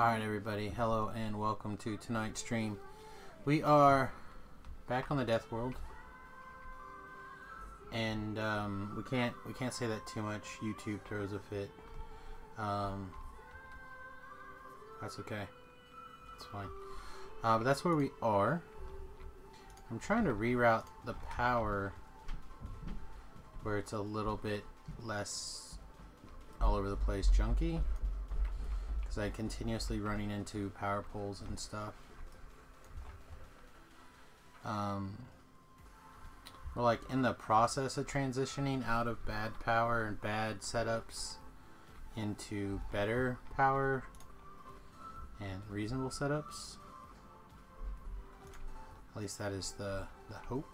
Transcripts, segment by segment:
Alright everybody, hello and welcome to tonight's stream. We are back on the Death World. And we can't say that too much. YouTube throws a fit. That's okay. It's fine. But that's where we are. I'm trying to reroute the power where it's a little bit less all over the place junky. Because I'm continuously running into power poles and stuff. We're like in the process of transitioning out of bad power and bad setups into better power and reasonable setups. At least that is the hope.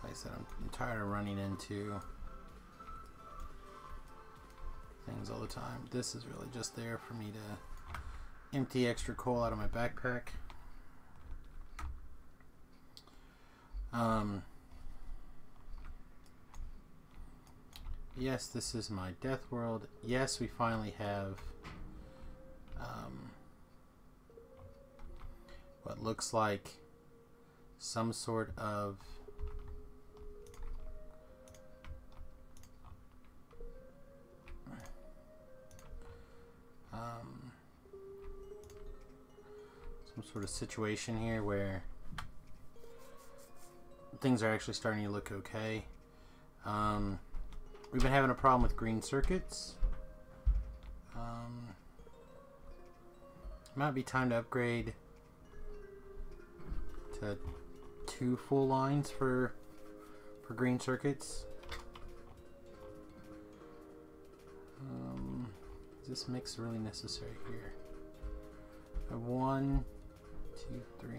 Like I said, I'm tired of running into things all the time. This is really just there for me to empty extra coal out of my backpack. Yes, this is my Death World. Yes, we finally have what looks like some sort of situation here where things are actually starting to look okay. We've been having a problem with green circuits. Might be time to upgrade to 2 full lines for green circuits. Is this mix really necessary here? 1, 2, 3.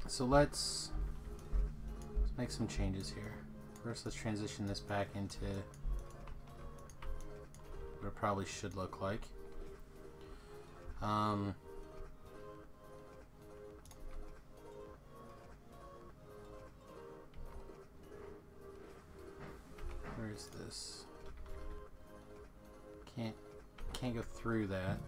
So let's make some changes here. First, let's transition this back into what it probably should look like. Where is this? Can't go through that.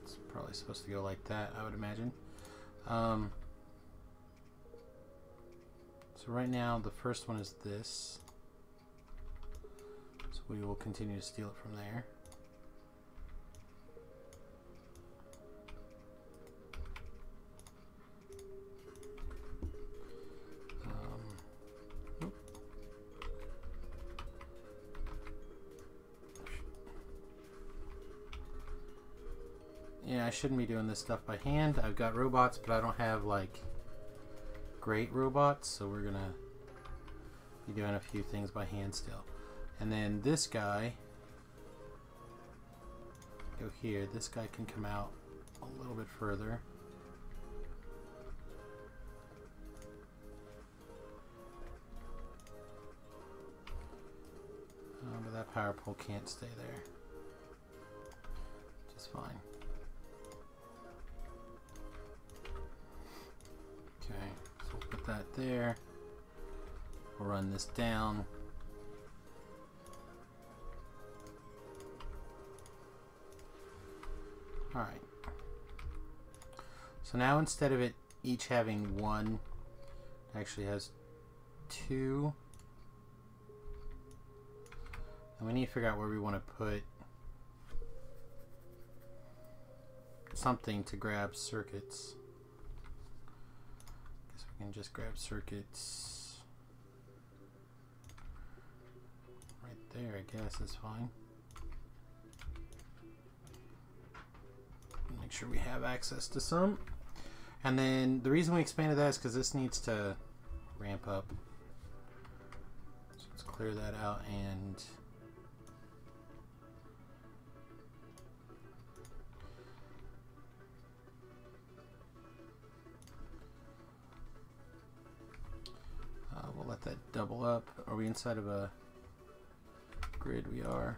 It's probably supposed to go like that, I would imagine. So right now the first one is this. So we will continue to steal it from there. Yeah, I shouldn't be doing this stuff by hand. I've got robots, but I don't have like great robots, so we're gonna be doing a few things by hand still. And then this guy, go here. This guy can come out a little bit further. But that power pole can't stay there. Just fine. Okay, so we'll put that there. We'll run this down. Alright. So now instead of it each having 1, it actually has 2. And we need to figure out where we want to put something to grab circuits. We can just grab circuits right there, I guess is fine. Make sure we have access to some. And then the reason we expanded that is because this needs to ramp up. So let's clear that out and we'll let that double up. Are we inside of a grid we are.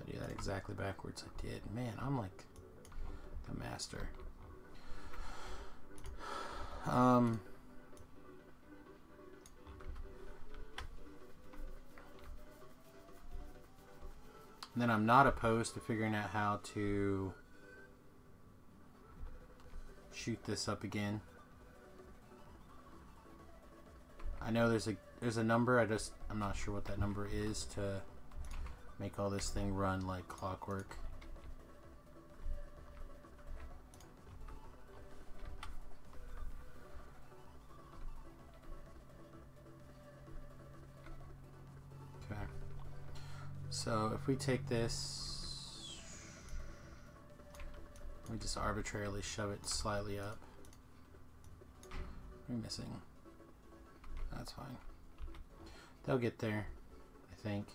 I do that exactly backwards. I did. Man, I'm like the master. And then I'm not opposed to figuring out how to shoot this up again. I know there's a number, I'm not sure what that number is to make all this thing run like clockwork. Okay. So if we take this, we just arbitrarily shove it slightly up. What are we missing? That's fine. They'll get there, I think.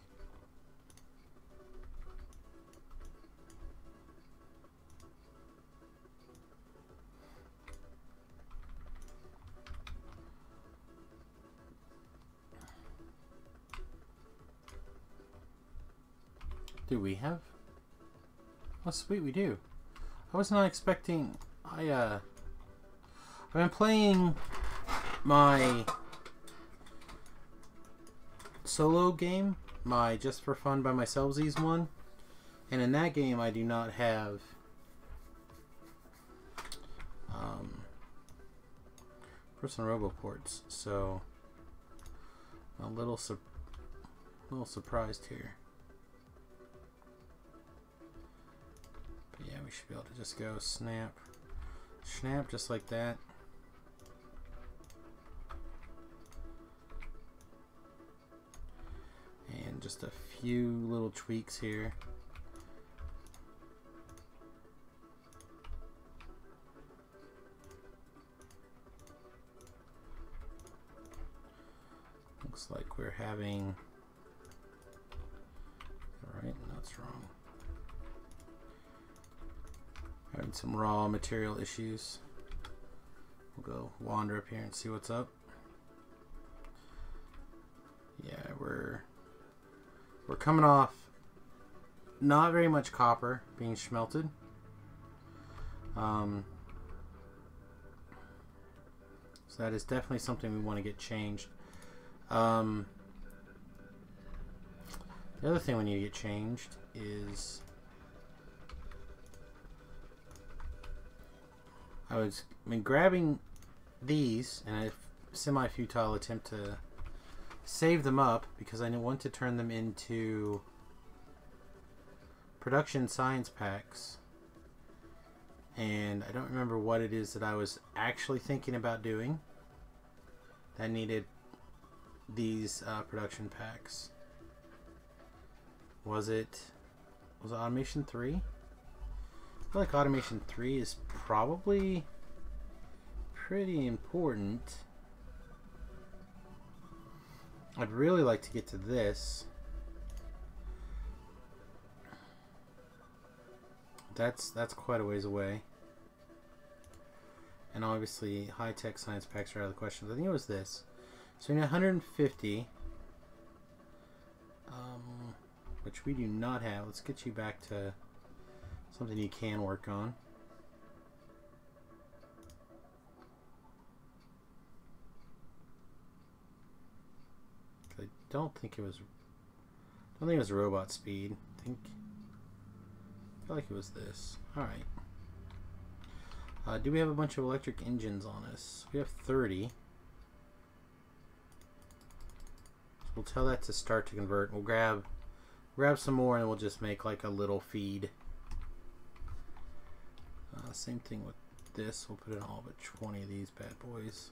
Do we have? Oh, sweet, we do. I was not expecting. I've been playing my solo game, my just for fun by myselfsies one, and in that game I do not have personal robo ports, so I'm a little surprised here. But yeah, we should be able to just go snap, snap, just like that. And just a few little tweaks here. Looks like we're having, alright, that's wrong. Having some raw material issues. We'll go wander up here and see what's up. Yeah, we're coming off not very much copper being smelted. So that is definitely something we want to get changed. The other thing we need to get changed is I've been grabbing these in a semi-futile attempt to save them up because I want to turn them into production science packs, and I don't remember what it is that I was actually thinking about doing that needed these production packs. Was it Automation 3? I feel like Automation 3 is probably pretty important. I'd really like to get to this. That's quite a ways away. And obviously high-tech science packs are out of the question. I think it was this. So we need 150. Which we do not have. Let's get you back to something you can work on. I don't think it was robot speed. I feel like it was this. Alright. Do we have a bunch of electric engines on us? We have 30. So we'll tell that to start to convert. We'll grab some more and we'll just make like a little feed. Same thing with this. We'll put in all but 20 of these bad boys.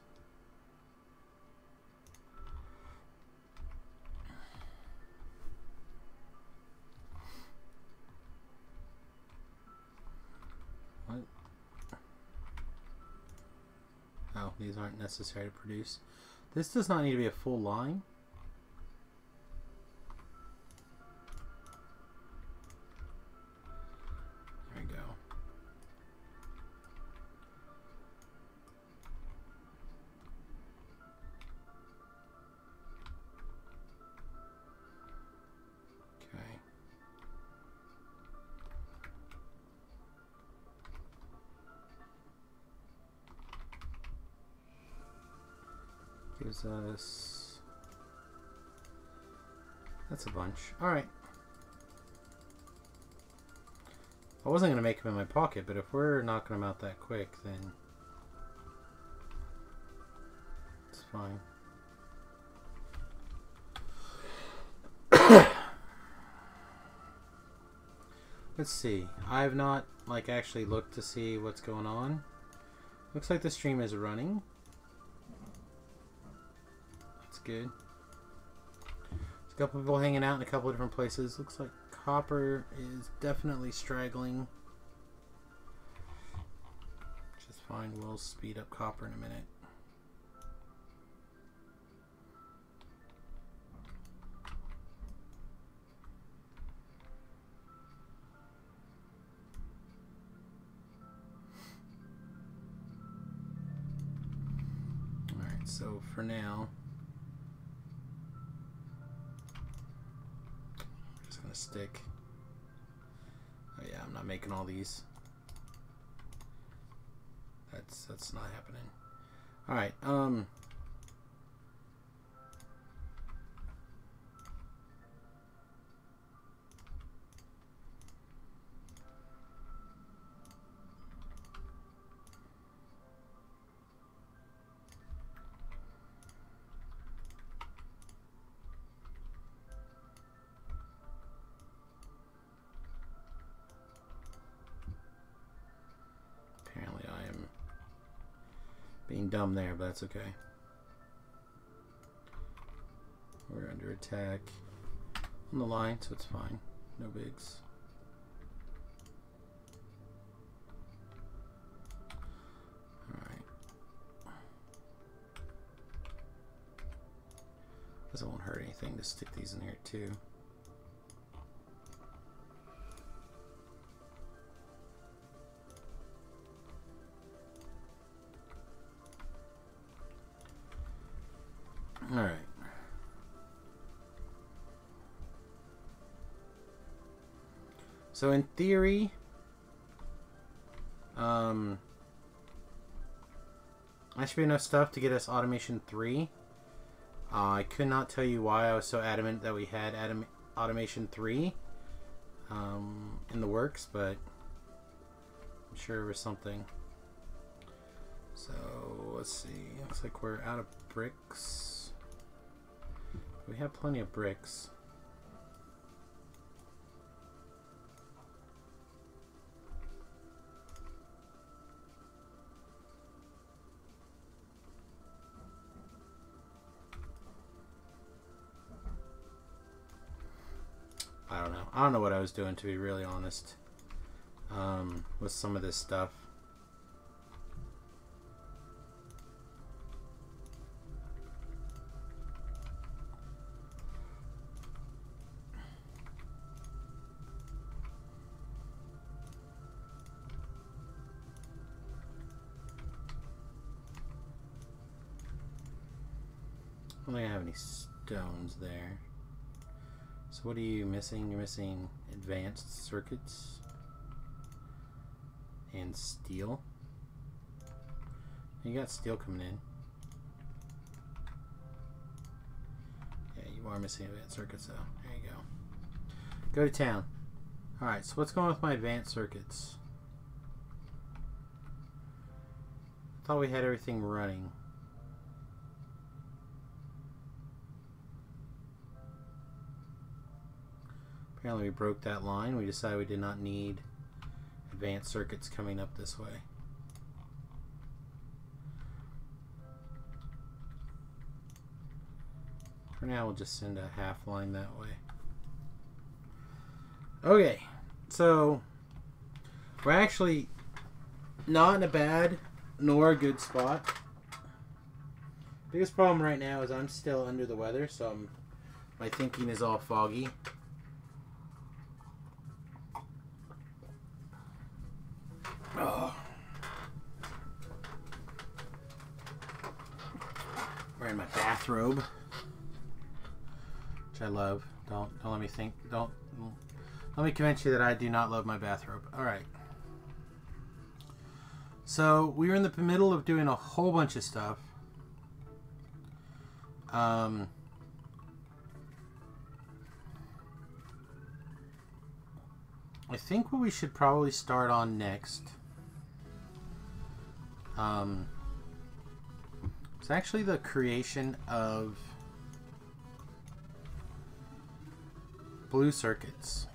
What? Oh, these aren't necessary to produce. This does not need to be a full line. There we go. Gives us... That's a bunch. Alright. I wasn't going to make them in my pocket, but if we're knocking them out that quick, then... it's fine. Let's see. I have not, like, actually looked to see what's going on. Looks like the stream is running. That's good. There's a couple people hanging out in a couple of different places. Looks like copper is definitely straggling. Which is fine. We'll speed up copper in a minute. So for now, I'm just gonna stick. Oh yeah, I'm not making all these. That's not happening. All right. Being dumb there, but that's okay. We're under attack on the line, so it's fine. No bigs. Alright. Guess it won't hurt anything to stick these in here too. All right. So in theory, that should be enough stuff to get us automation 3. I could not tell you why I was so adamant that we had automation 3 in the works, but I'm sure it was something. So let's see. Looks like we're out of bricks. We have plenty of bricks. I don't know. I don't know what I was doing, to be really honest, with some of this stuff. I don't think I have any stones there. So what are you missing? You're missing advanced circuits and steel. You got steel coming in. Yeah, you are missing advanced circuits though. There you go. Go to town. Alright, so what's going on with my advanced circuits? I thought we had everything running. Apparently we broke that line. We decided we did not need advanced circuits coming up this way. For now, we'll just send a half line that way. Okay, so we're actually not in a bad nor a good spot. Biggest problem right now is I'm still under the weather, so my thinking is all foggy. Oh. Wearing my bathrobe, which I love. Don't let me think. Don't let me convince you that I do not love my bathrobe. All right. So we were in the middle of doing a whole bunch of stuff. I think what we should probably start on next is actually the creation of blue circuits.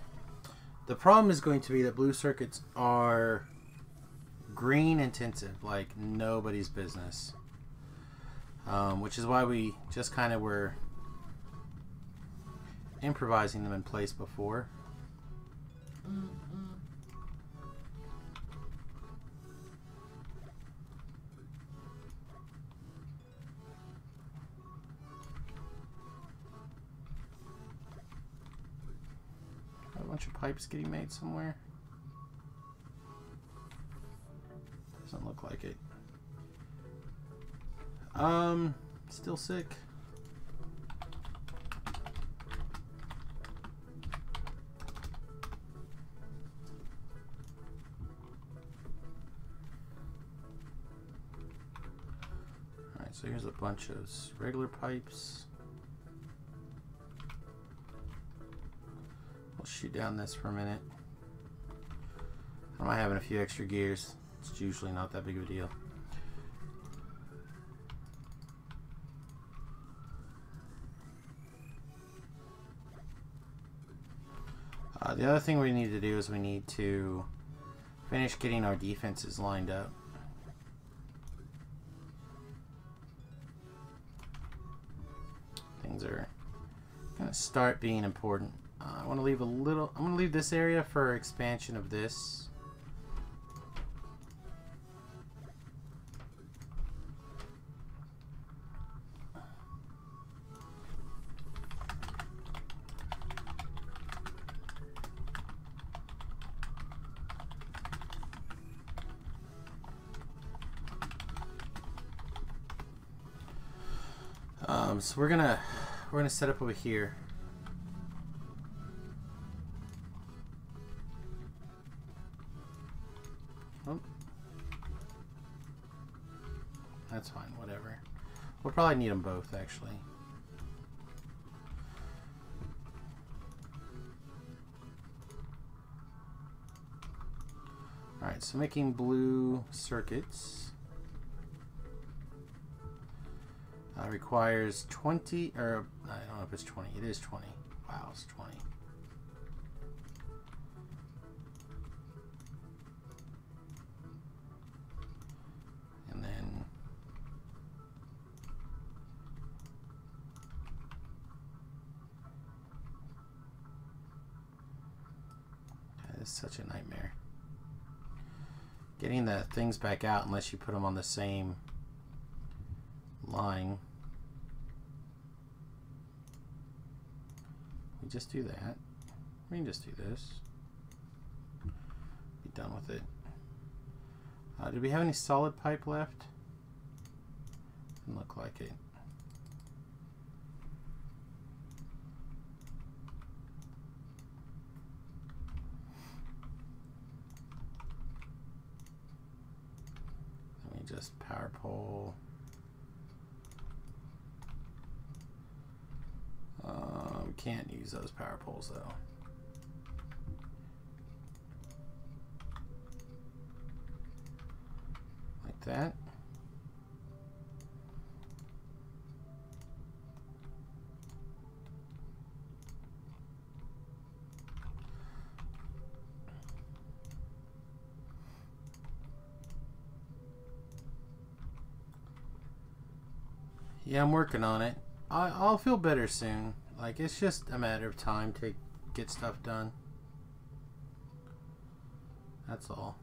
The problem is going to be that blue circuits are green intensive, like nobody's business. Which is why we just kind of were improvising them in place before. A bunch of pipes getting made somewhere. Doesn't look like it. Still sick. Alright, so here's a bunch of regular pipes. We'll shoot down this for a minute. I might have a few extra gears. It's usually not that big of a deal. The other thing we need to do is we need to finish getting our defenses lined up. Things are going to start being important. I want to leave a little. I'm going to leave this area for expansion of this. So we're gonna set up over here. Oh. That's fine, whatever. We'll probably need them both, actually. Alright, so making blue circuits requires 20, or I don't know if it's 20. It is 20. Wow, it's 20. And then that is such a nightmare. Getting the things back out unless you put them on the same line. We just do that. We can just do this. Be done with it. Did we have any solid pipe left? Doesn't look like it. Let me just power pole. We can't use those power poles though. Like that. Yeah, I'm working on it. I'll feel better soon. Like, it's just a matter of time to get stuff done. That's all.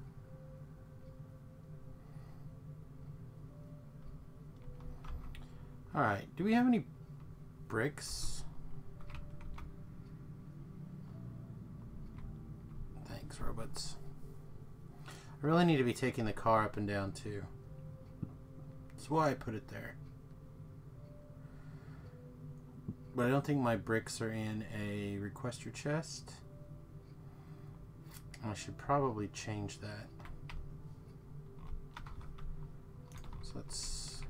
Alright, do we have any bricks? Thanks, robots. I really need to be taking the car up and down too. That's why I put it there. But I don't think my bricks are in a requester chest. I should probably change that. So let's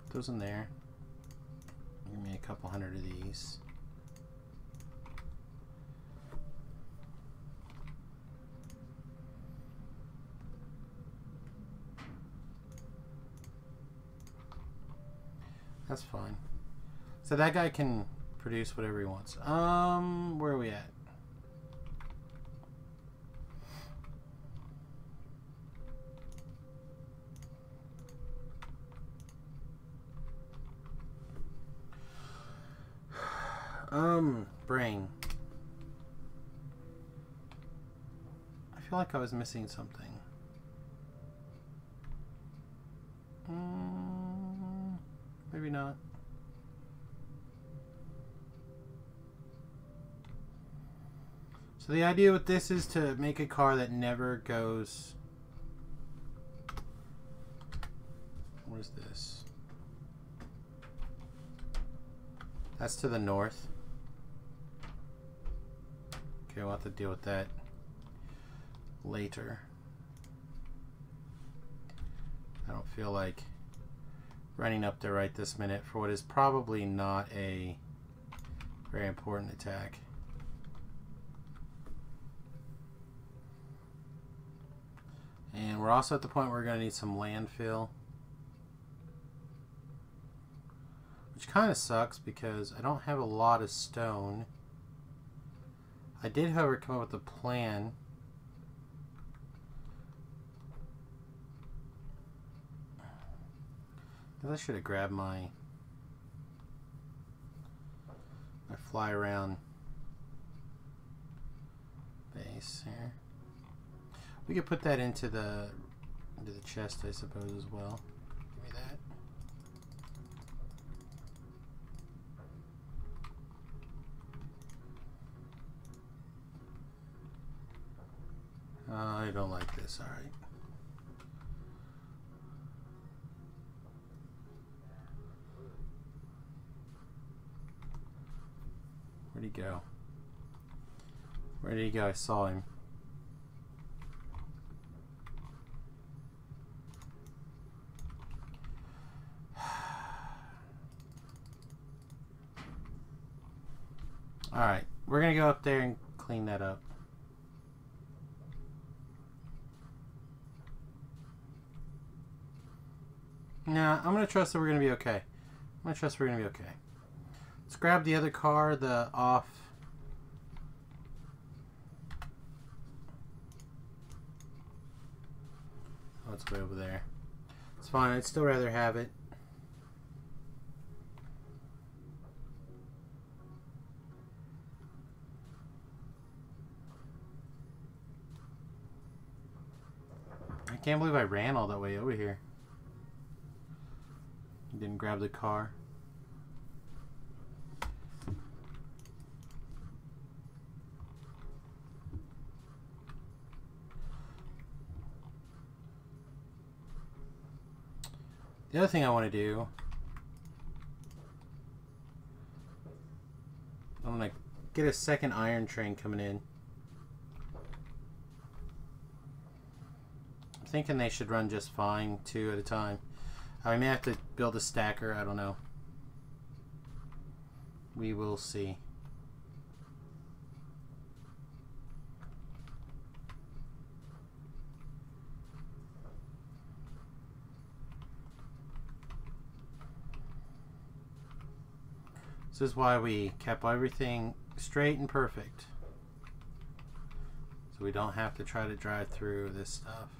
put those in there. Give me a couple hundred of these. That's fine. So that guy can produce whatever he wants. Where are we at? Brain. I feel like I was missing something. Maybe not. So the idea with this is to make a car that never goes... What is this? That's to the north. Okay, we'll have to deal with that later. I don't feel like running up there right this minute for what is probably not a very important attack. And we're also at the point where we're going to need some landfill. Which kind of sucks because I don't have a lot of stone. I did, however, come up with a plan. I should have grabbed my fly around base here. We could put that into the chest, I suppose, as well. Give me that. I don't like this. All right. Where'd he go? Where did he go? I saw him. Alright, we're gonna go up there and clean that up. Nah, I'm gonna trust that we're gonna be okay. I'm gonna trust we're gonna be okay. Let's grab the other car, the off. Oh, it's way over there. It's fine, I'd still rather have it. I can't believe I ran all that way over here. Didn't grab the car. The other thing I want to do, I'm going to get a second iron train coming in. I'm thinking they should run just fine, 2 at a time. I may have to build a stacker, I don't know. We will see. This is why we kept everything straight and perfect. So we don't have to try to drive through this stuff.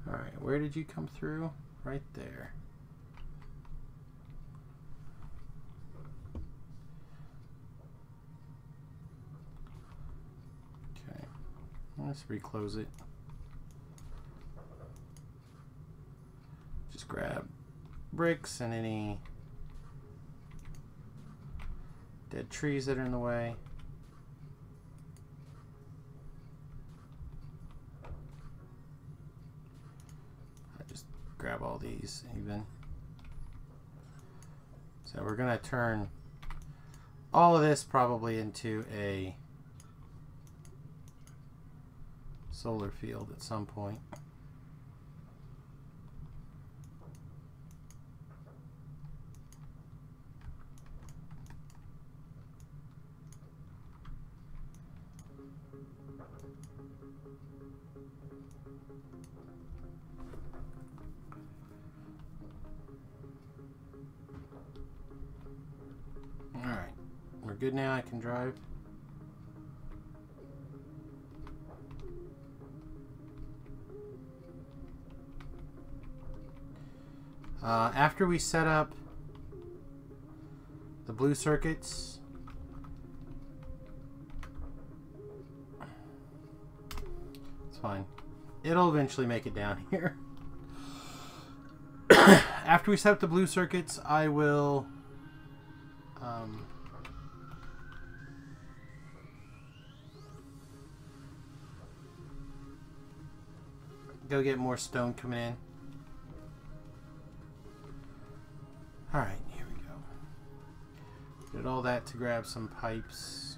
Alright, where did you come through? Right there. Let's reclose it. Just grab bricks and any dead trees that are in the way. I just grab all these even. So we're going to turn all of this probably into a solar field at some point. Alright, we're good now. I can drive. After we set up the blue circuits, it's fine. It'll eventually make it down here. After we set up the blue circuits, I will go get more stone coming in. Alright, here we go. Did all that to grab some pipes.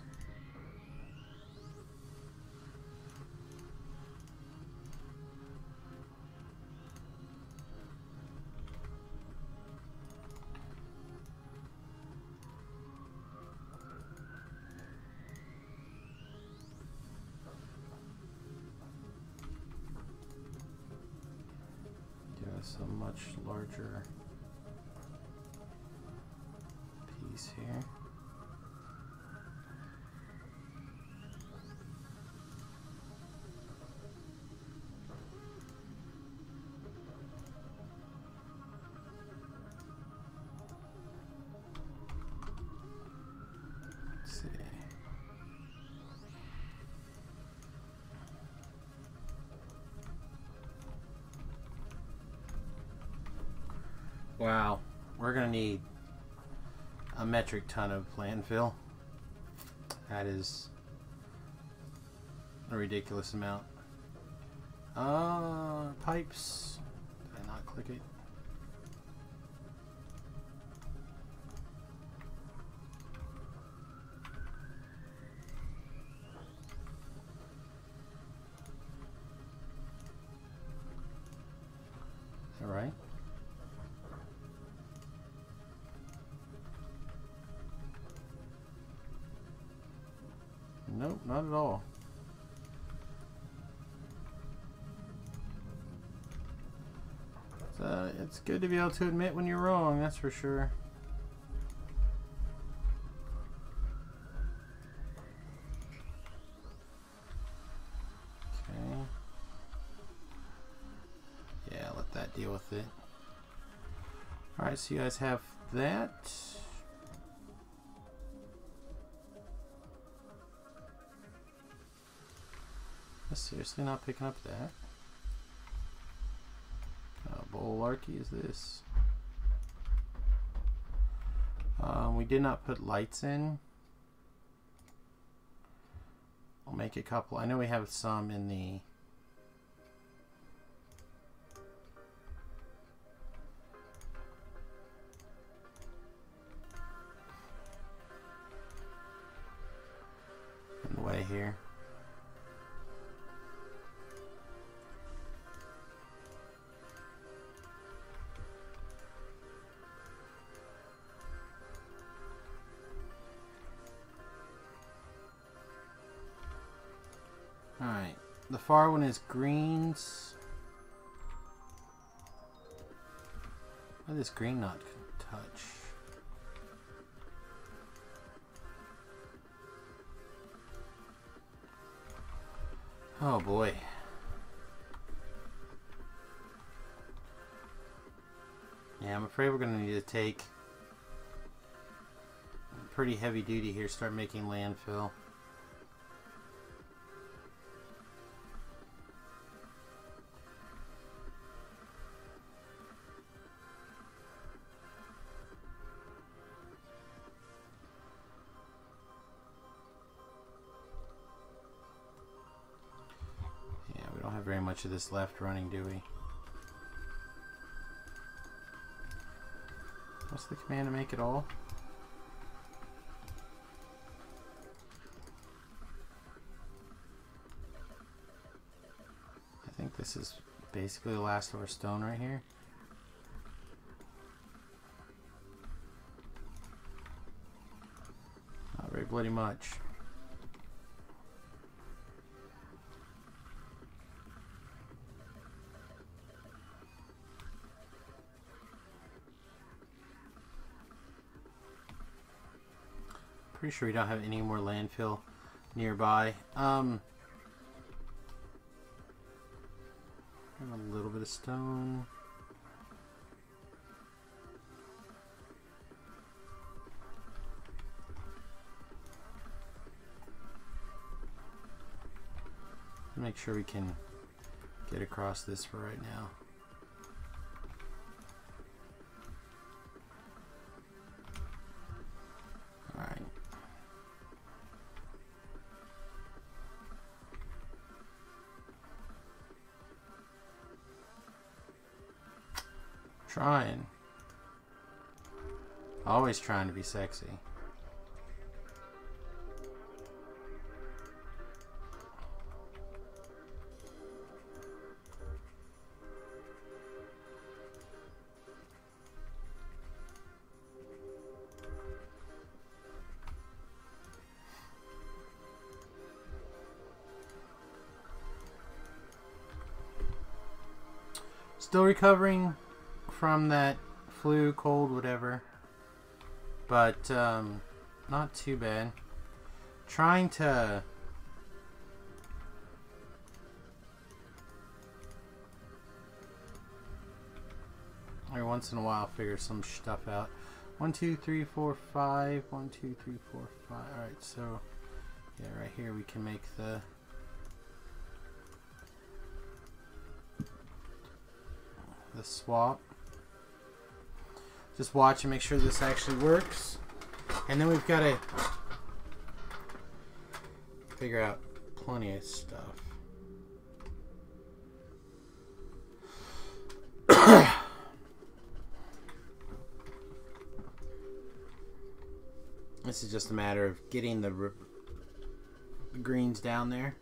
Give us a much larger piece here. Let's see. Wow, we're gonna need a metric ton of landfill. That is a ridiculous amount. Pipes. Did I not click it? All right. Nope, not at all. It's good to be able to admit when you're wrong, that's for sure. Okay. Yeah, let that deal with it. Alright, so you guys have that. I'm seriously not picking up that. Bolarkey is this? We did not put lights in. I'll make a couple. I know we have some in the way here. Alright, the far one is greens. Why does green not touch? Oh boy. Yeah, I'm afraid we're going to need to take pretty heavy duty here, start making landfill. Very much of this left running, do we? What's the command to make it all? I think this is basically the last of our stone right here. Not very bloody much. Pretty sure we don't have any more landfill nearby. A little bit of stone. Make sure we can get across this for right now. All right. Trying. Always trying to be sexy. Still recovering from that flu, cold, whatever, but not too bad. Trying to every once in a while figure some stuff out. 1 2 3 4 5 1 2 3 4 5. All right, so yeah, right here we can make the swap. Just watch and make sure this actually works. And then we've got to figure out plenty of stuff. This is just a matter of getting the greens down there.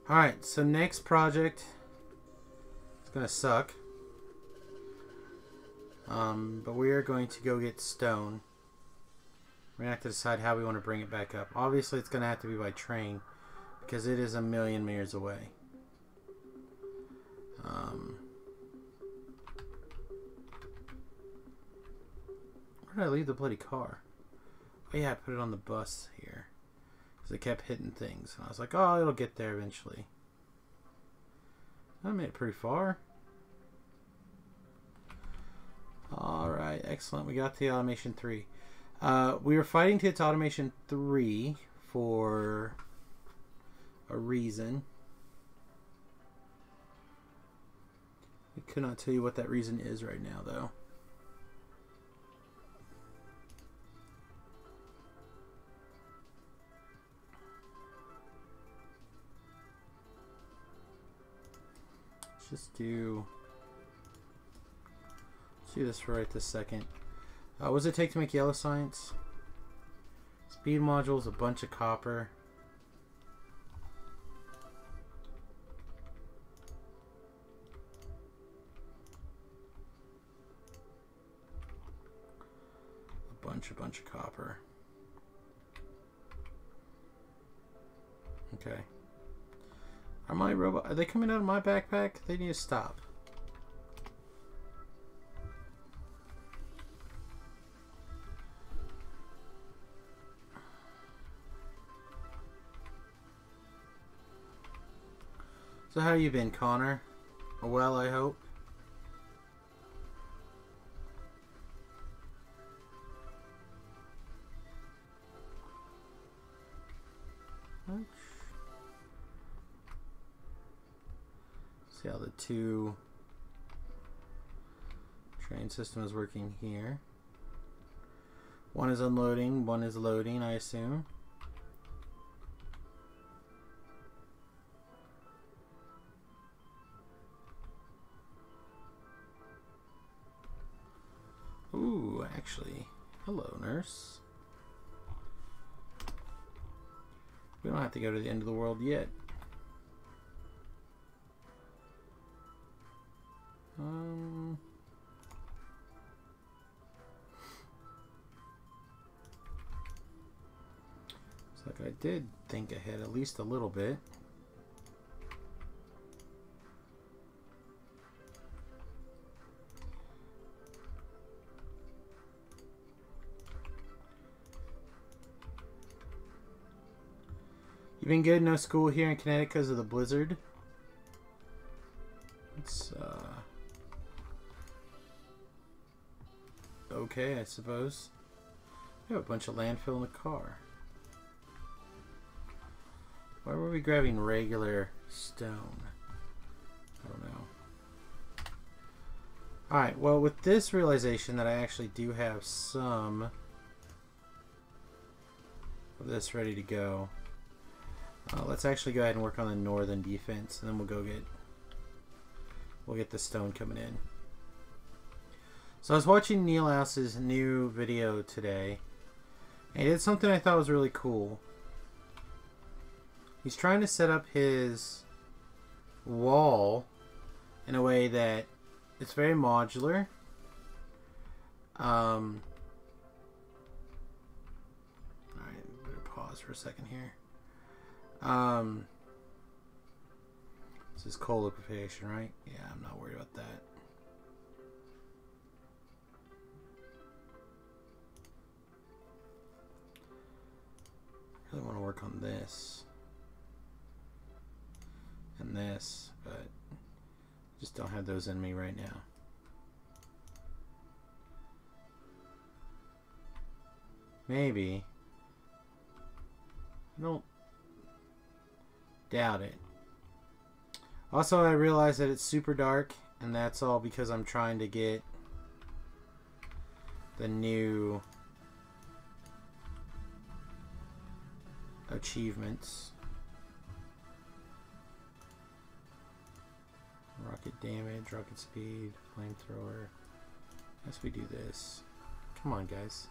Alright, so next project is going to suck. But we are going to go get stone. We're going to have to decide how we want to bring it back up. Obviously, it's going to have to be by train because it is a million years away. Where did I leave the bloody car? Oh yeah, I put it on the bus here. It kept hitting things. And I was like, oh, it'll get there eventually. I made it pretty far. Alright, excellent. We got to Automation 3. We were fighting to get to Automation 3 for a reason. I could not tell you what that reason is right now, though. Let's do this for right this second. What does it take to make yellow science? Speed modules, a bunch of copper. A bunch of copper. Okay. Are my robot? Are they coming out of my backpack? They need to stop. So how you been, Connor? Well, I hope. See how the two train system is working here. One is unloading, one is loading, I assume. actually. Hello, nurse. We don't have to go to the end of the world yet. It's like I did think ahead at least a little bit. You been good? No school here in Connecticut because of the blizzard? It's, okay, I suppose. We have a bunch of landfill in the car. Why were we grabbing regular stone? I don't know. Alright, well, with this realization that I actually do have some of this ready to go, let's actually go ahead and work on the northern defense, and then we'll get the stone coming in. So I was watching Neil House's new video today, and he did something I thought was really cool. He's trying to set up his wall in a way that it's very modular. Alright, better pause for a second here. This is coal liquefaction, right? Yeah, I'm not worried about that. I really want to work on this and this, but just don't have those in me right now. Maybe. I don't doubt it. Also, I realize that it's super dark, and that's all because I'm trying to get the new achievements. Rocket damage, rocket speed, flamethrower. Guess we do this. Come on, guys.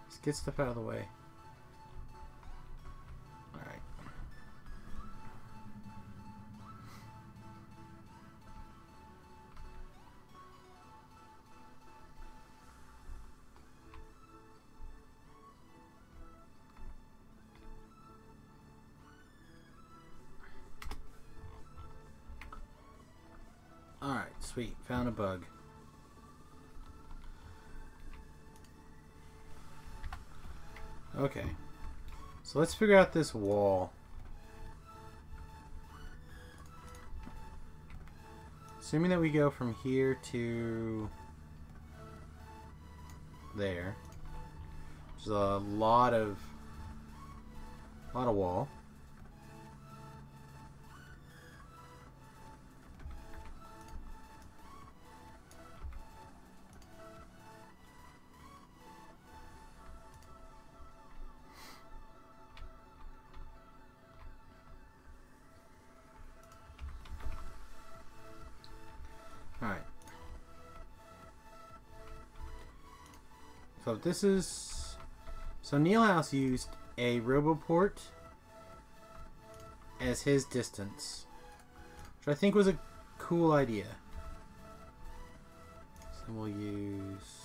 Let's get stuff out of the way. Alright. Alright, sweet. Found a bug. Okay. So let's figure out this wall. Assuming that we go from here to there. There's a lot of wall. Alright. So this is... So Neil House used a Roboport as his distance, which I think was a cool idea. So we'll use...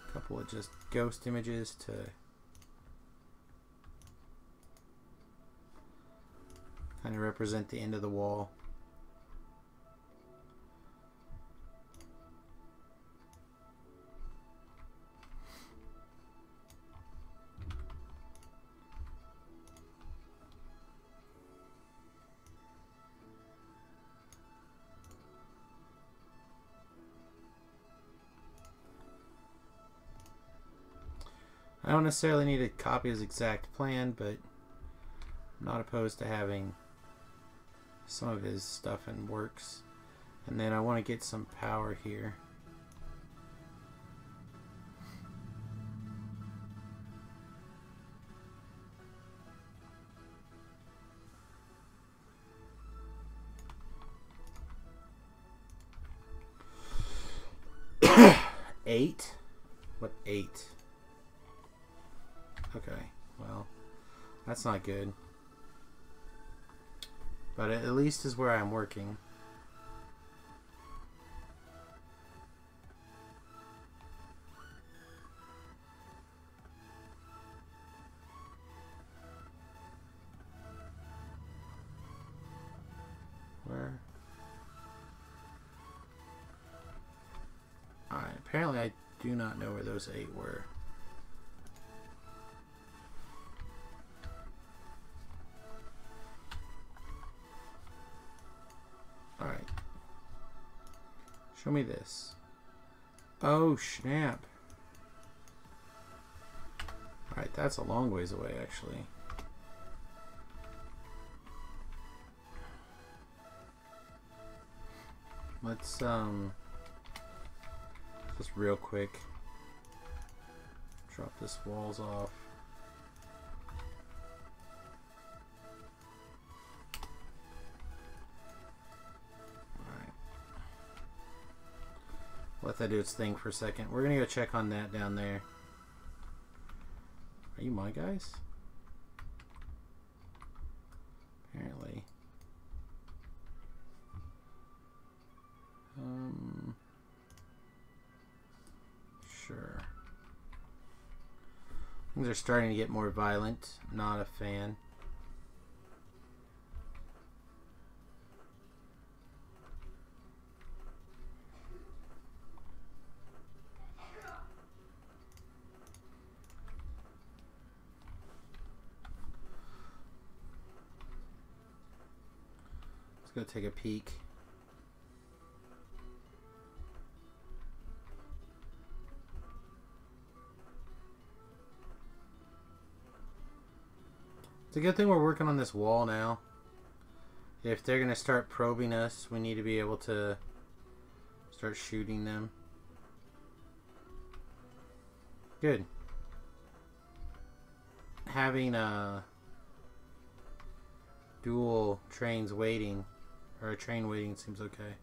a couple of just ghost images to... kind of represent the end of the wall. I don't necessarily need to copy his exact plan, but I'm not opposed to having some of his stuff in works. And then I want to get some power here. 8? What 8? Okay, well, that's not good. But it at least is where I'm working. Where? Alright, apparently I do not know where those 8 were. Alright. Show me this. Oh, snap. Alright, that's a long ways away, actually. Let's, just real quick, drop this walls off. Alright. Let that do its thing for a second. We're gonna go check on that down there. Are you my guys? Apparently. Sure. Things are starting to get more violent. Not a fan. Let's go take a peek. It's a good thing we're working on this wall now. If they're going to start probing us, we need to be able to start shooting them. Good. Having dual trains waiting, or a train waiting, seems okay.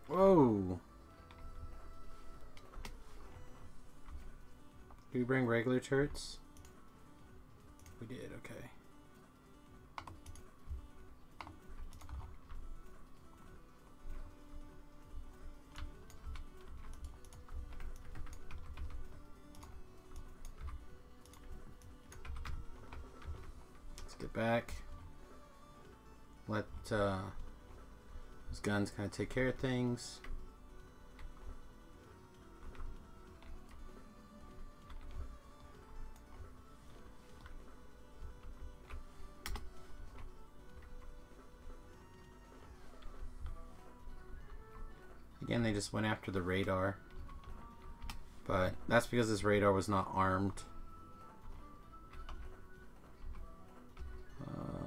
Whoa! Did we bring regular turrets? We did, okay. Let's get back. Let those guns kind of take care of things. Again, they just went after the radar. But that's because this radar was not armed.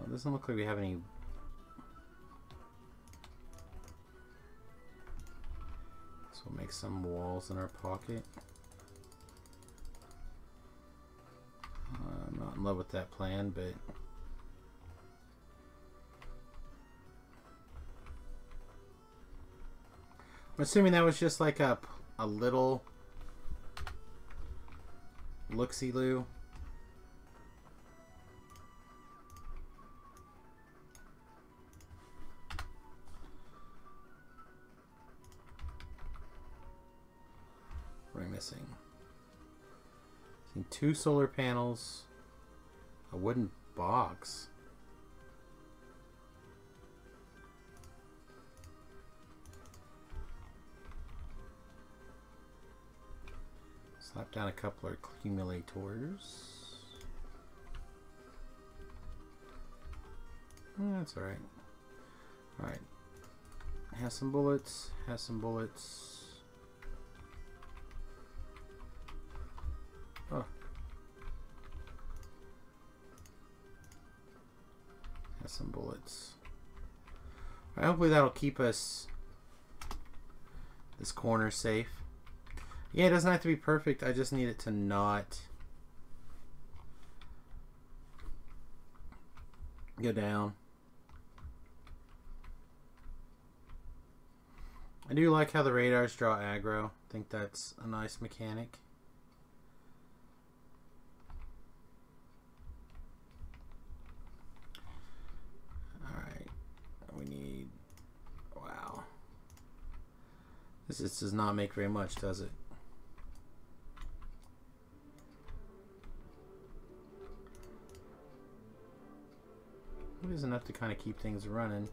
Doesn't look like we have any. So we'll make some walls in our pocket. I'm not in love with that plan, but I'm assuming that was just like a little look-see-loo. What am I missing? Missing 2 solar panels, a wooden box. Slap down a couple of accumulators. That's alright. Alright. Has some bullets. Has some bullets. Oh. Has some bullets. Alright, hopefully that'll keep us this corner safe. Yeah, it doesn't have to be perfect. I just need it to not go down. I do like how the radars draw aggro. I think that's a nice mechanic. Alright. We need... Wow. This does not make very much, does it? It is enough to kind of keep things running.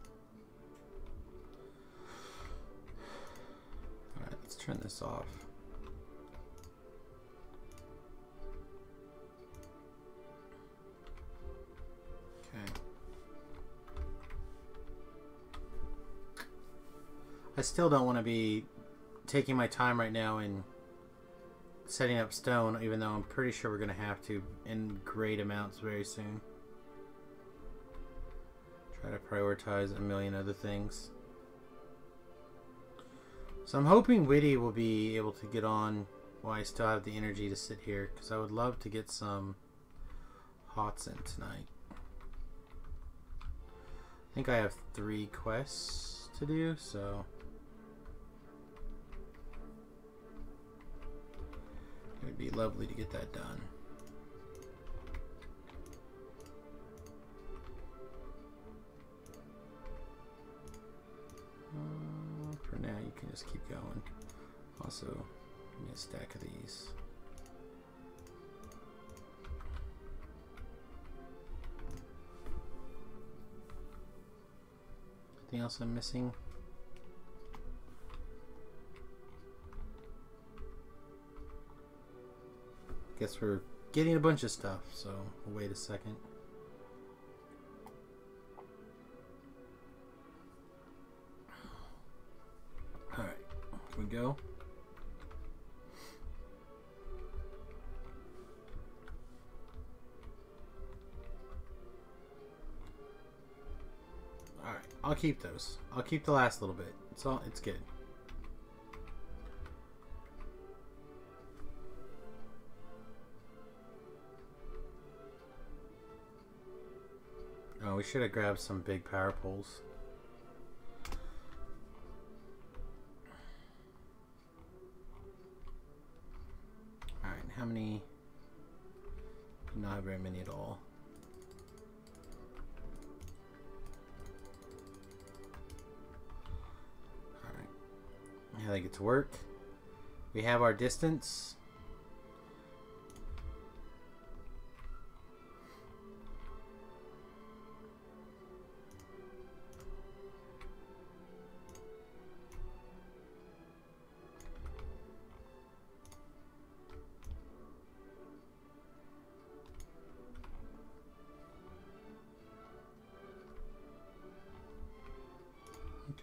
Alright, let's turn this off. Okay. I still don't want to be taking my time right now and setting up stone, even though I'm pretty sure we're going to have to in great amounts very soon. Try to prioritize a million other things. So I'm hoping Witty will be able to get on while I still have the energy to sit here, because I would love to get some hots in tonight. I think I have 3 quests to do, so it would be lovely to get that done. For now, you can just keep going. Also, give me a stack of these. Anything else I'm missing? Guess we're getting a bunch of stuff, so we'll wait a second. Alright, here we go. Alright, I'll keep those. I'll keep the last little bit. It's good. Oh, we should have grabbed some big power poles. Alright, how many? Not very many at all. Alright. I think it's work. We have our distance.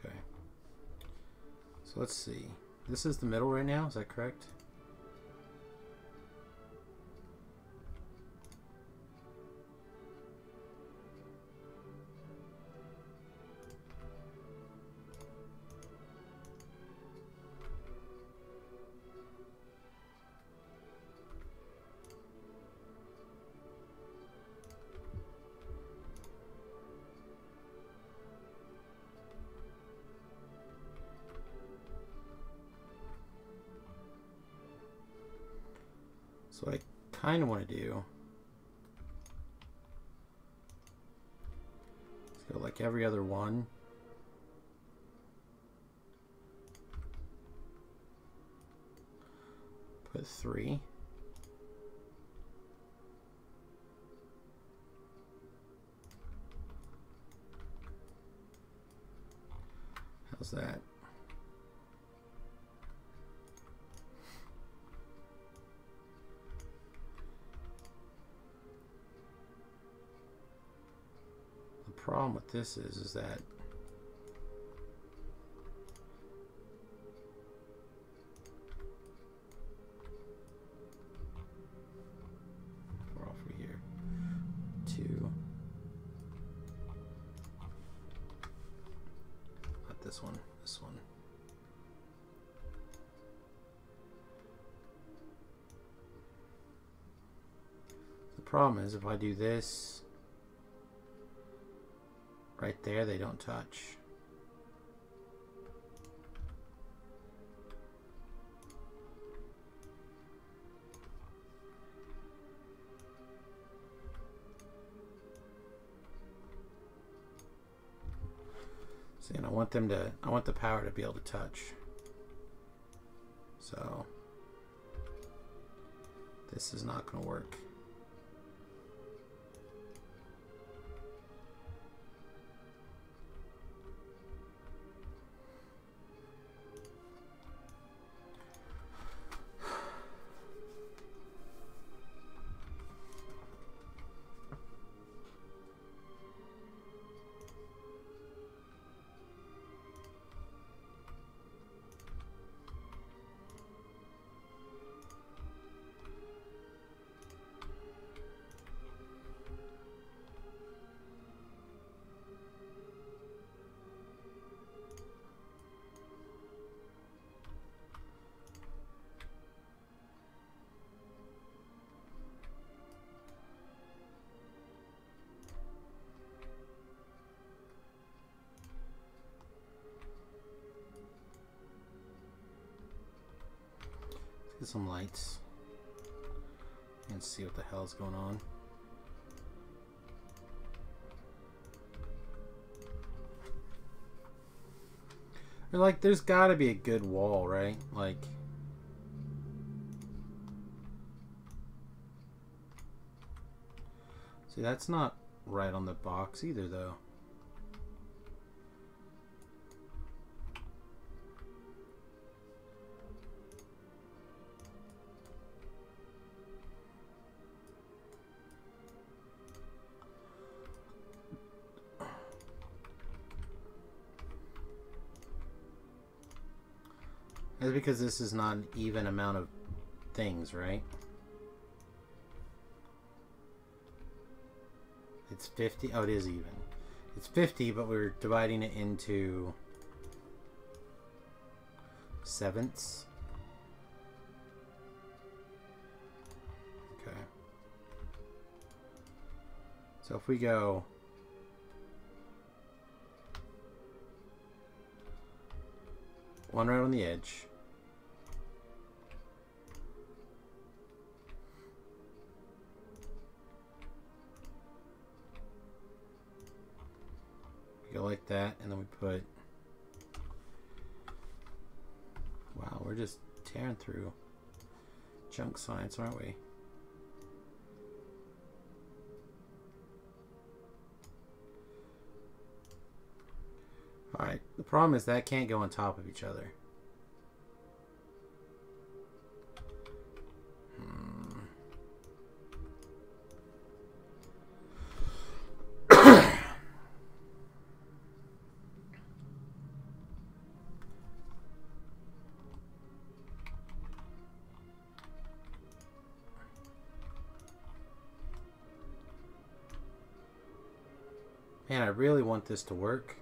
Okay. So let's see. This is the middle right now, is that correct? So what I kind of want to do is go like every other one. Put 3. How's that? The problem with this is that we're off here. 2. Not this one. This one. The problem is if I do this right there, they don't touch. See, and I want the power to be able to touch. So this is not going to work. Get some lights and see what the hell's going on. Like, there's got to be a good wall, right? Like, see, that's not right on the box either, though. That's because this is not an even amount of things, right? It's 50. Oh, it is even. It's 50, but we're dividing it into sevenths. Okay. So if we go one right on the edge. Go like that, and then we put, wow, we're just tearing through junk science, aren't we? Alright, the problem is that can't go on top of each other. Man, I really want this to work.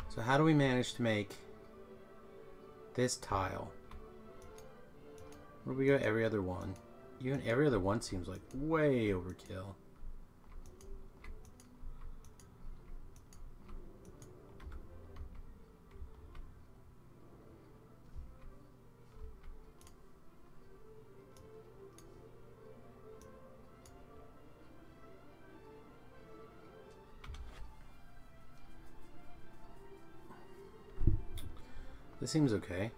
So how do we manage to make this tile? Where do we go? Every other one. Even every other one seems like way overkill. This seems okay.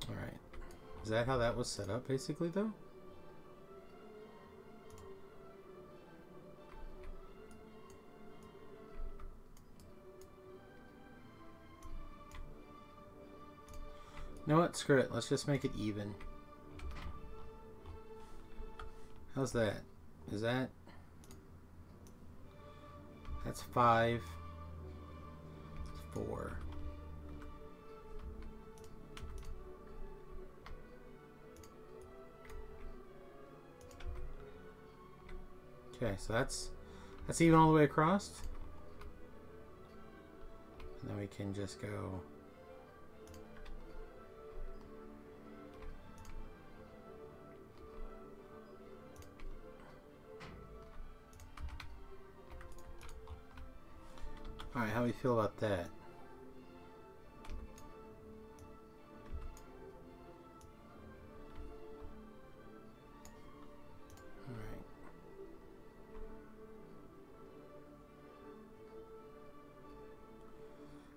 Alright. Is that how that was set up, basically, though? You know what? Screw it. Let's just make it even. How's that? Is that... That's 5. 4. Okay, so that's even all the way across. And then we can just go... Alright, how do you feel about that? Alright.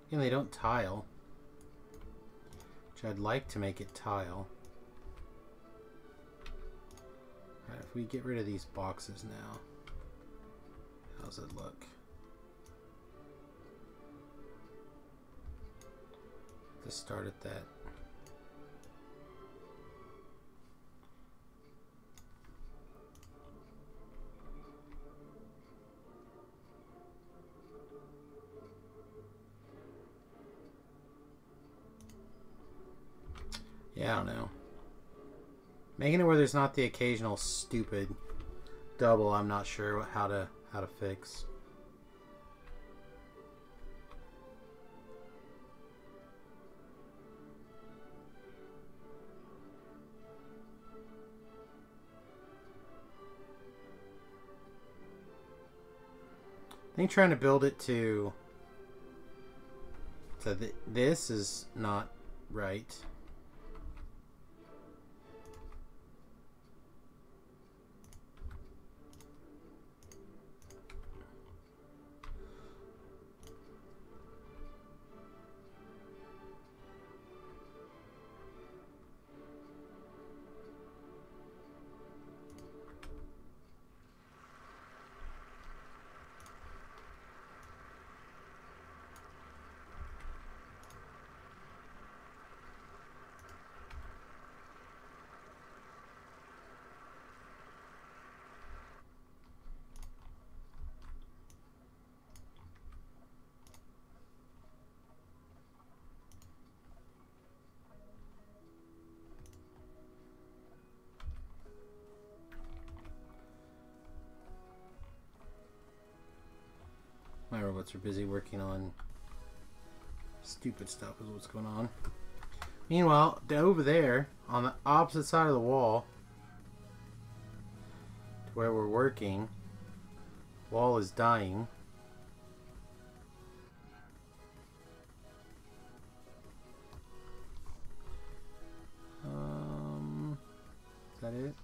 Again, they don't tile. Which I'd like to make it tile. Alright, if we get rid of these boxes now, how's it look? To start at that. Yeah, I don't know. Making it where there's not the occasional stupid double, I'm not sure how to fix. I think trying to build it to this is not right. My robots are busy working on stupid stuff is what's going on. Meanwhile, over there, on the opposite side of the wall, to where we're working, wall is dying. Is that it?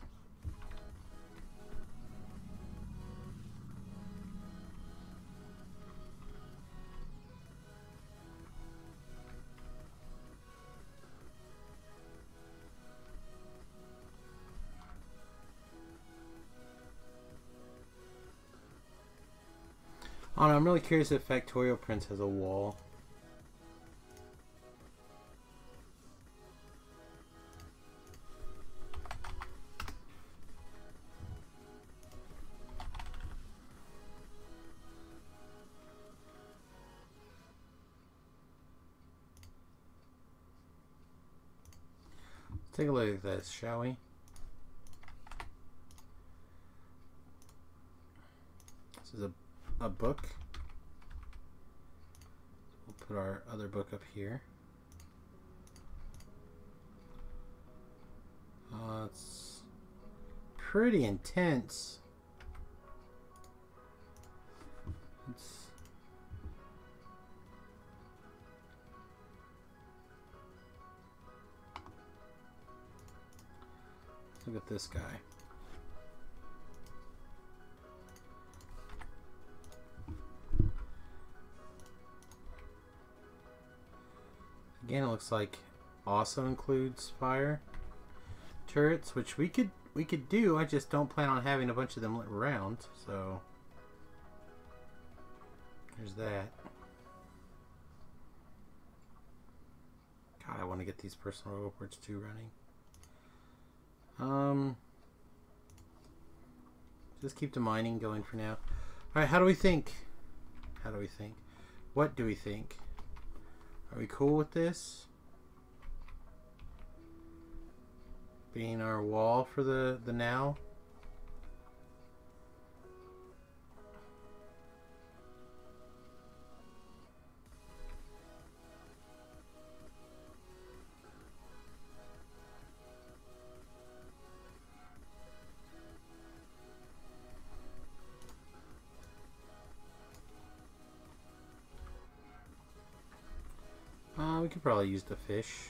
Oh, no, I'm really curious if Factorial Prince has a wall. Let's take a look at this, shall we? This is a book. We'll put our other book up here. It's pretty intense. Let's look at this guy. Again, it looks like also includes fire turrets, which we could do. I just don't plan on having a bunch of them around, so there's that. God, I want to get these personal rewards too running. Just keep the mining going for now. Alright, how do we think? How do we think? What do we think? Are we cool with this? Being our wall for the now? We could probably use the fish.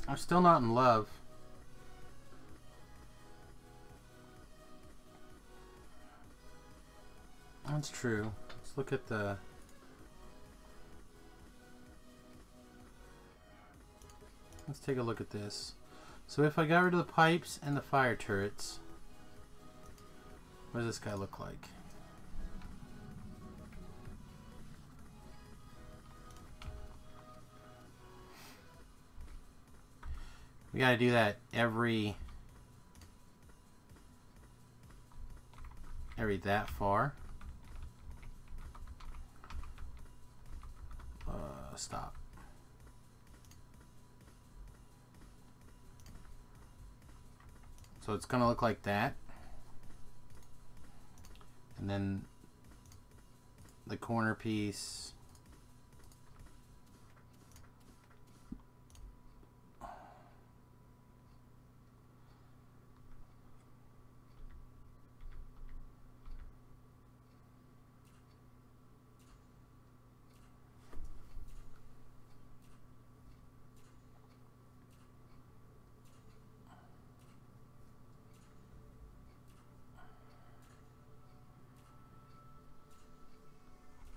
I'm still not in love. That's true. Let's look at the... Let's take a look at this. So if I got rid of the pipes and the fire turrets, what does this guy look like? We gotta do that every that far. Stop. So it's gonna look like that, and then the corner piece.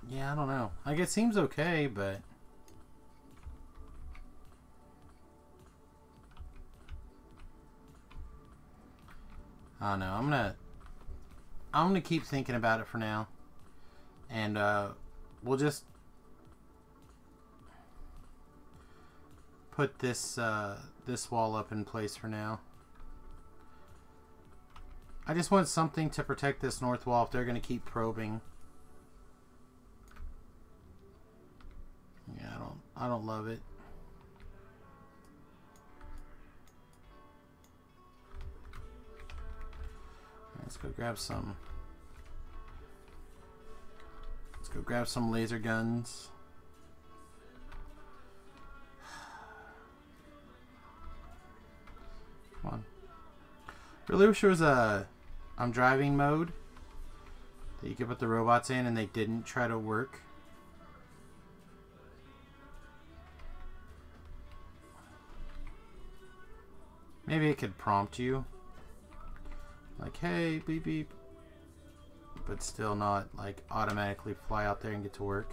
Yeah, I don't know. Like, it seems okay, but... I don't know. I'm gonna keep thinking about it for now. And, we'll just... put this, this wall up in place for now. I just want something to protect this north wall if they're gonna keep probing. Yeah, I don't love it. Let's go grab some. Let's go grab some laser guns. Come on. Really wish there was a I'm driving mode that you could put the robots in and they didn't try to work. Maybe it could prompt you. Like, hey, beep beep. But still not, like, automatically fly out there and get to work.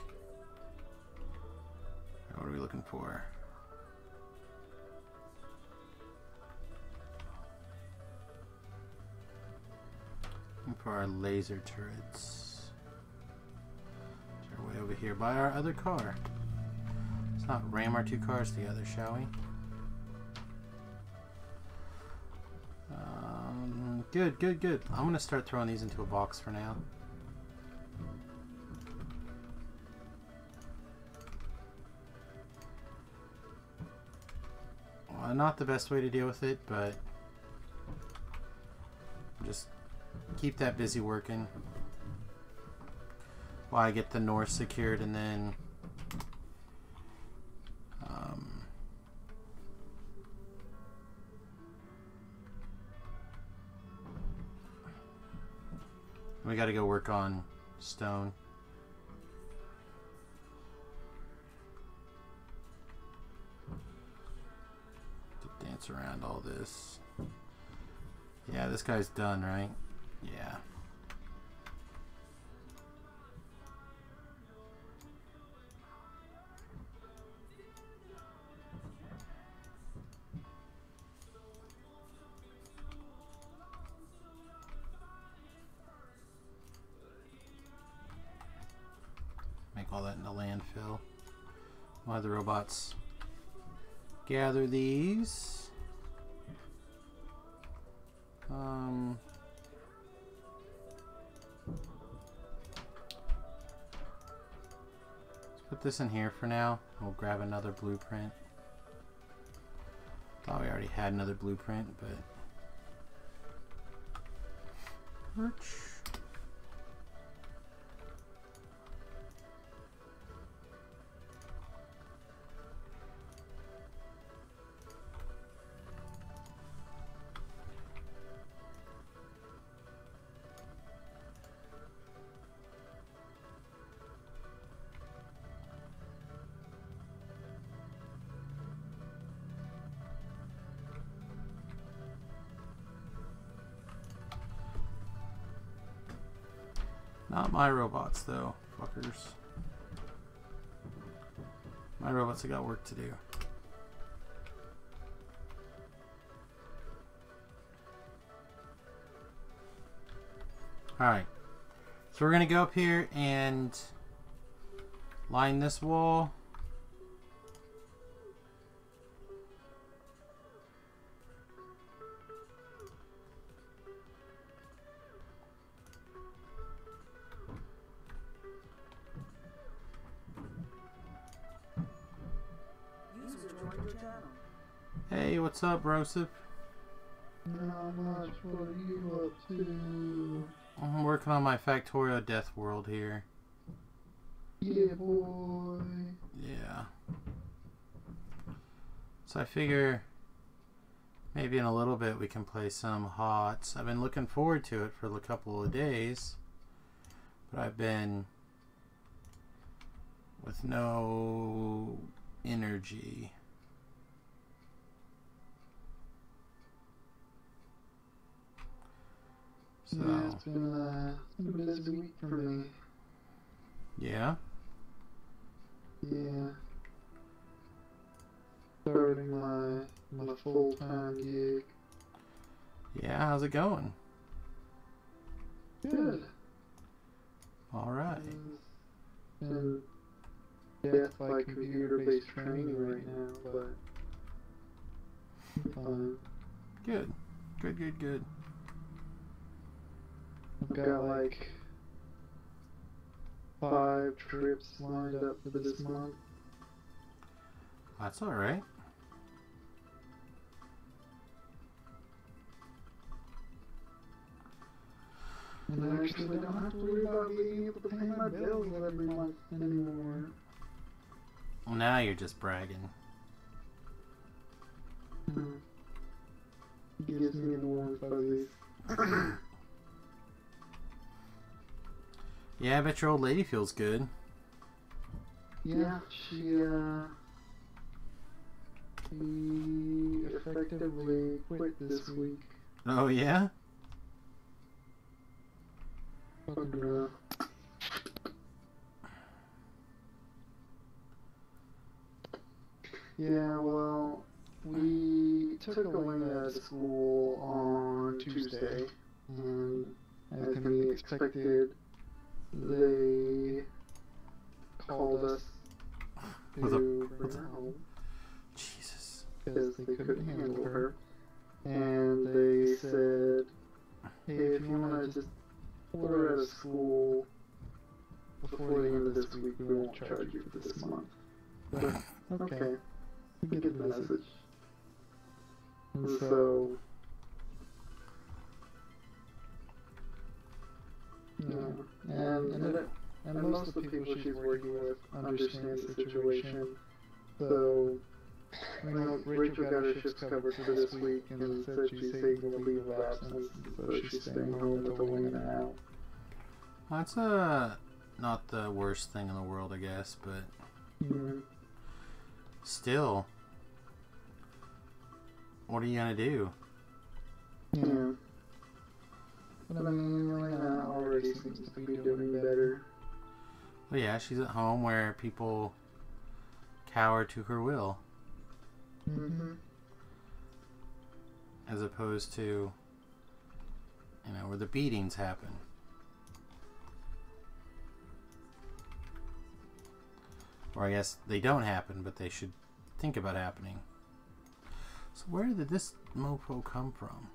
What are we looking for? Looking for our laser turrets. They're way over here by our other car. Let's not ram our two cars together, shall we? Good, good, good. I'm going to start throwing these into a box for now. Well, not the best way to deal with it, but just keep that busy working while I get the north secured, and then we got to go work on stone. To dance around all this. Yeah, this guy's done, right? Yeah. fell. Why the robots gather these? Let's put this in here for now. We'll grab another blueprint. Thought we already had another blueprint, but not my robots, though, fuckers. My robots have got work to do. Alright. So we're going to go up here and line this wall. Hey, what's up, Brosip? Not much. What are you up to? I'm working on my Factorio Death World here. Yeah, boy. Yeah. So I figure maybe in a little bit we can play some HOTS. I've been looking forward to it for a couple of days, but I've been with no energy. So, yeah, it's been a busy week for me. Yeah? Yeah. Starting my full-time gig. Yeah, how's it going? Good. Alright. Been death by computer-based training right now, but I'm fine. Good. Good, good, good. I've got like 5 trips lined up for this month. That's alright. And actually, I don't have to worry about being able to pay my bills every month anymore. Well, now you're just bragging. Gives me the warm fuzzies. Yeah, I bet your old lady feels good. Yeah, she effectively quit this week. Oh, yeah? Fucking rough. Yeah, well, we took Elena to school on Tuesday, and as can be expected, they called us to bring her home. Jesus. Because they couldn't handle her. And they said, hey, if you want to just pull her out of school before the end of this week, we won't charge you for this month. But, okay. We get the message. And so, yeah. And most of the people she's working with understand the situation. So, we know Rachel got her shifts covered for this week and said she's taking a leave of absence, so she's staying home with Elena now. That's not the worst thing in the world, I guess, but still, what are you gonna do? Yeah. But I mean, Elena already seems to be doing better. Well, yeah, she's at home where people cower to her will. As opposed to, you know, where the beatings happen. Or I guess they don't happen, but they should think about happening. So where did this mofo come from?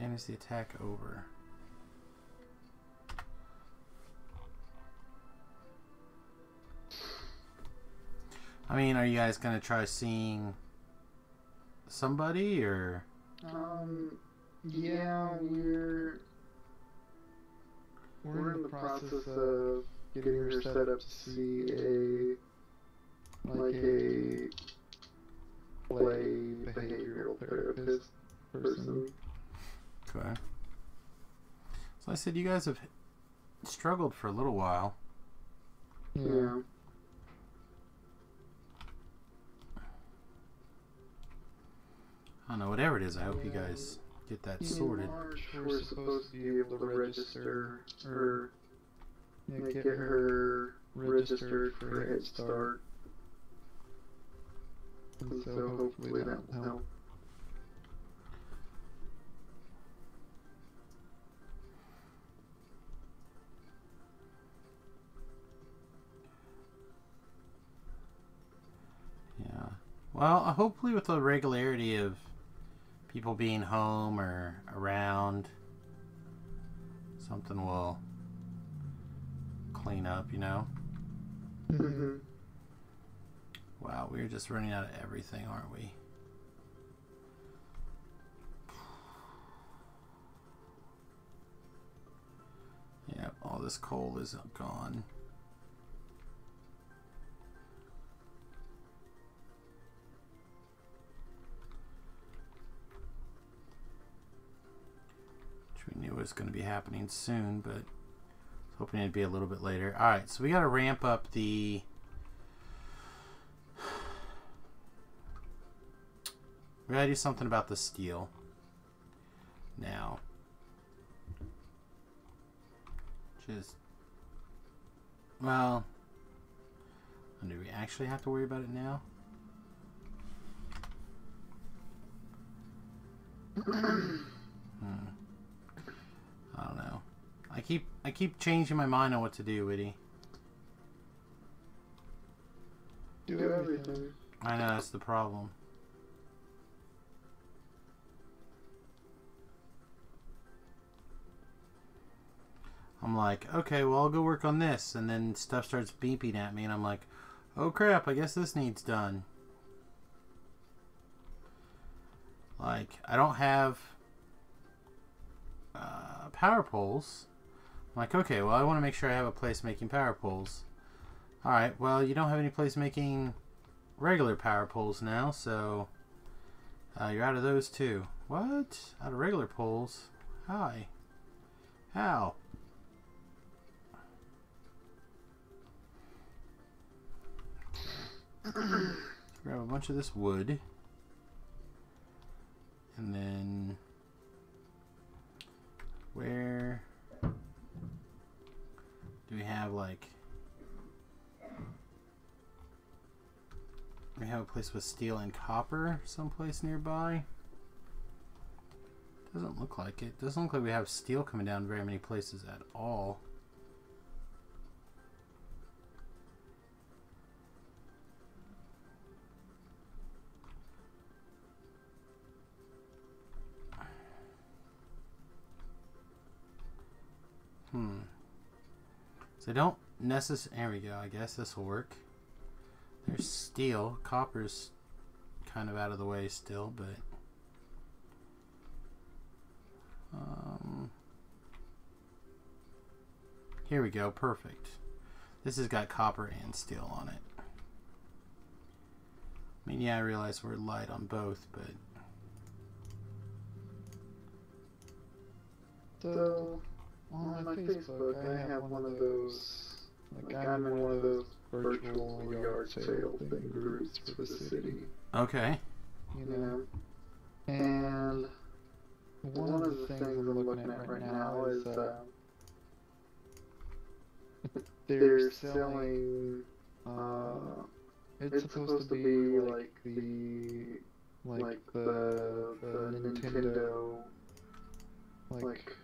And is the attack over? I mean, are you guys gonna try seeing somebody, or? Yeah, we're in the process of getting her set up to see a play behavioral therapist person. Okay. So I said you guys have struggled for a little while. Yeah. I don't know, whatever it is, I hope you guys get that sorted. In March, we're supposed to be able to register or get her registered for Head Start. And so hopefully that will help. Yeah. Well, hopefully with the regularity of people being home or around, something will clean up, you know? Mm-hmm. Wow, we're just running out of everything, aren't we? Yep, all this coal is gone. Which we knew was going to be happening soon, but I was hoping it'd be a little bit later. Alright, so we got to ramp up the... We gotta do something about the steel now. Just, well, do we actually have to worry about it now? I don't know. I keep changing my mind on what to do, Whitty. Do everything. I know, that's the problem. I'm like, okay, well, I'll go work on this. And then stuff starts beeping at me, and I'm like, oh crap, I guess this needs done. Like, I don't have power poles. I'm like, okay, well, I want to make sure I have a place making power poles. Alright, well, you don't have any place making regular power poles now, so you're out of those too. What? Out of regular poles? Hi. How? Grab a bunch of this wood, and then where do we have, like, we have a place with steel and copper someplace nearby? Doesn't look like it. Doesn't look like we have steel coming down very many places at all. So I don't necessarily... There we go. I guess this will work. There's steel. Copper's kind of out of the way still, but... here we go. Perfect. This has got copper and steel on it. I mean, yeah, I realize we're light on both, but... So... on my Facebook, I have one of those, like, I'm in one of those virtual yard sale thing groups for the city. Okay. You know? And one of the things I'm looking at right now is, they're selling, it's supposed to be like the Nintendo, like,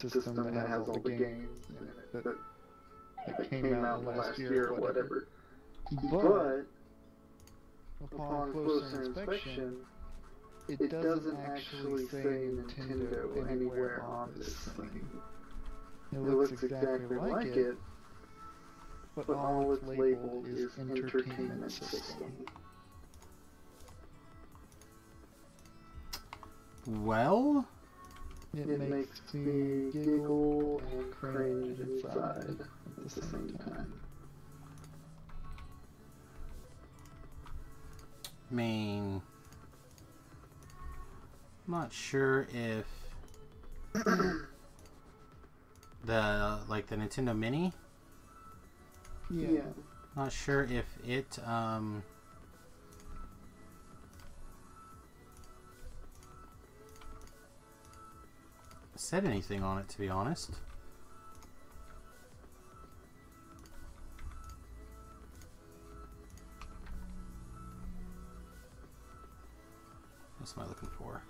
system that has all the games in it that came out last year or whatever. But upon closer inspection, it doesn't actually say Nintendo anywhere on this thing. It looks exactly like it, but all it's labeled is Entertainment System. Well, it makes me giggle and cringe inside at the same time. I mean, I'm not sure if the Nintendo Mini. Yeah. Not sure if it said anything on it, to be honest. What am I looking for?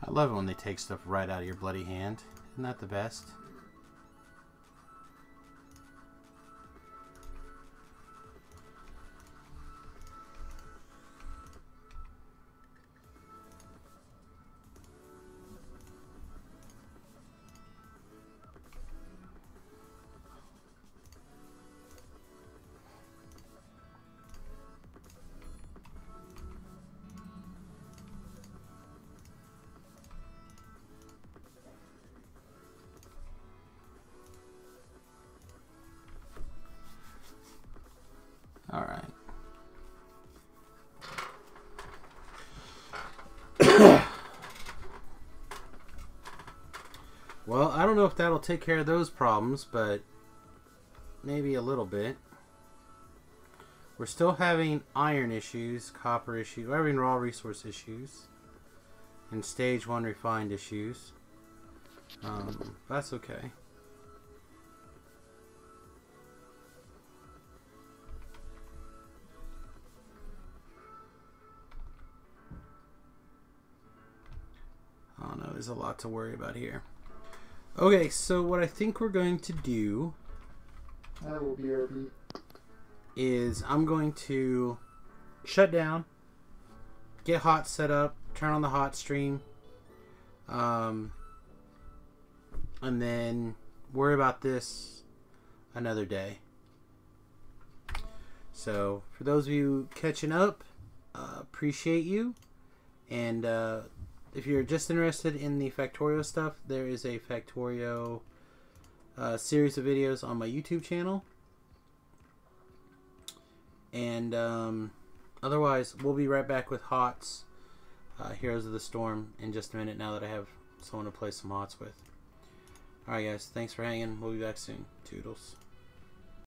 I love it when they take stuff right out of your bloody hand. Isn't that the best? All right. Well, I don't know if that'll take care of those problems, but maybe a little bit. We're still having iron issues, copper issues, we're having raw resource issues, and stage 1 refined issues. That's okay. Oh no, there's a lot to worry about here. Okay, so what I think we're going to do is I'm going to shut down, get hot set up, turn on the hot stream, and then worry about this another day. So for those of you catching up, appreciate you, and if you're just interested in the Factorio stuff, there is a Factorio series of videos on my YouTube channel. And otherwise, we'll be right back with HOTS, Heroes of the Storm, in just a minute now that I have someone to play some HOTS with. Alright guys, thanks for hanging. We'll be back soon. Toodles.